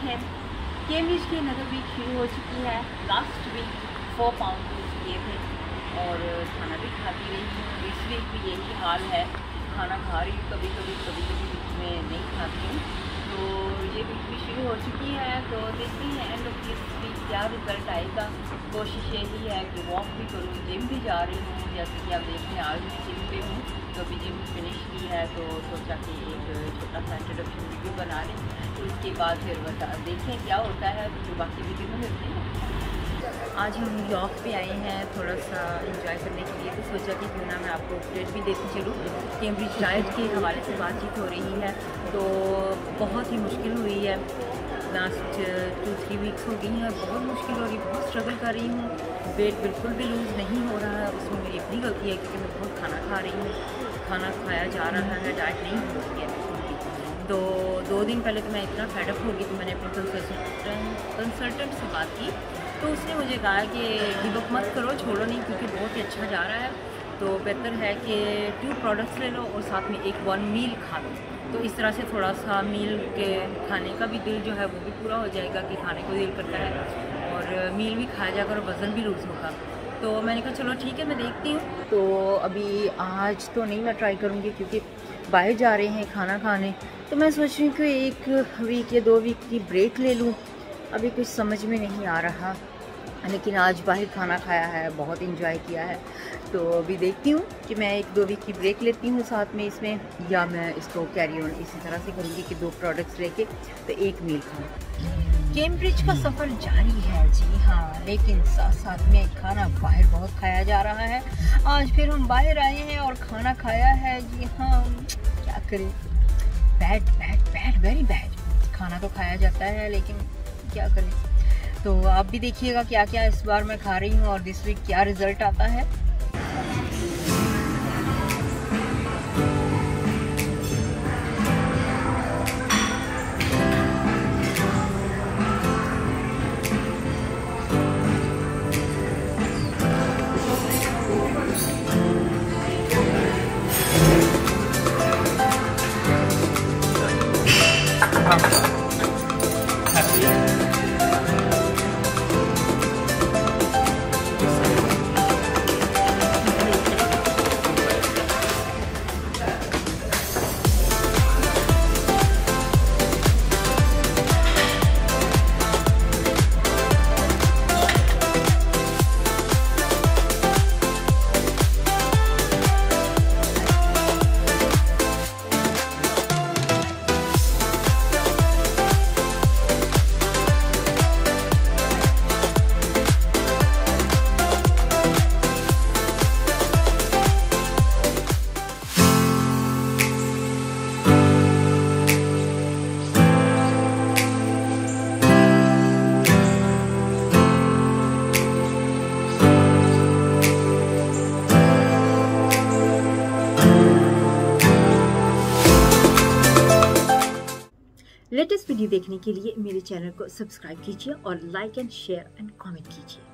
हैं। कैम्ब्रिज की another week शुरू हो चुकी है। लास्ट वीक 4 पाउंड लूज किए थे और खाना भी खाती रही हूँ। इस वीक भी यही हाल है, खाना खा रही हूँ, कभी कभी बीच में नहीं खाती हूँ। तो ये वीक भी शुरू हो चुकी है, तो देखते हैं एंड ऑफ दिस वीक क्या रिज़ल्ट आएगा। कोशिश यही है कि वॉक भी करूँ, जिम भी जा रही हूँ, जैसे कि आप देख रहे हैं आज मैं जिम पे हूँ। तो अभी जिम फिनिश की है, तो सोचा कि एक छोटा सा इंट्रोडक्शन वीडियो बना लें, तो इसके बाद फिर देखें क्या होता है, तो बाकी वीडियो में मिलते हैं। आज हम न्यूयॉर्क पे आए हैं थोड़ा सा एंजॉय करने के लिए, तो सोचा कि क्यों ना मैं आपको अपडेट भी देती चलूँ। कैम्ब्रिज डाइट के हवाले से बातचीत हो रही है, तो बहुत ही मुश्किल हुई है। लास्ट 2-3 वीक्स हो गई हैं, बहुत मुश्किल हो रही है, बहुत स्ट्रगल कर रही हूँ। वेट बिल्कुल भी लूज़ नहीं हो रहा है। उसमें मेरी अपनी गलती है क्योंकि मैं बहुत खाना खा रही हूँ, खाना खाया जा रहा है, डाइट नहीं हो रही है। तो 2 दिन पहले तो मैं इतना फेडअप हो गई, तो मैंने अपने कंसल्टेंट से बात की, तो उसने मुझे कहा कि गिव अप मत करो, छोड़ो नहीं, क्योंकि बहुत ही अच्छा जा रहा है। तो बेहतर है कि 2 प्रोडक्ट्स ले लो और साथ में एक 1 मील खा लो। तो इस तरह से थोड़ा सा मील के खाने का भी दिल जो है वो भी पूरा हो जाएगा कि खाने को दिल करता है, और मील भी खाया जाएगा और वज़न भी लूज़ होगा। तो मैंने कहा चलो ठीक है, मैं देखती हूँ। तो अभी आज तो नहीं मैं ट्राई करूँगी क्योंकि बाहर जा रहे हैं खाना खाने, तो मैं सोच रही हूँ कि 1 वीक या 2 वीक की ब्रेक ले लूँ। अभी कुछ समझ में नहीं आ रहा, लेकिन आज बाहर खाना खाया है, बहुत इंजॉय किया है। तो अभी देखती हूँ कि मैं 1-2 वीक की ब्रेक लेती हूँ साथ में इसमें, या मैं इसको कैरी ऑन इसी तरह से करूँगी कि 2 प्रोडक्ट्स लेके तो 1 मील खाऊँ। कैम्ब्रिज का सफ़र जारी है जी हाँ, लेकिन साथ साथ में खाना बाहर बहुत खाया जा रहा है। आज फिर हम बाहर आए हैं और खाना खाया है जी हाँ, क्या करें, बैड वेरी बैड। खाना तो खाया जाता है, लेकिन क्या करें। तो आप भी देखिएगा क्या क्या इस बार मैं खा रही हूँ और दिस वीक क्या रिज़ल्ट आता है। लेटेस्ट वीडियो देखने के लिए मेरे चैनल को सब्सक्राइब कीजिए और like and share and comment कीजिए।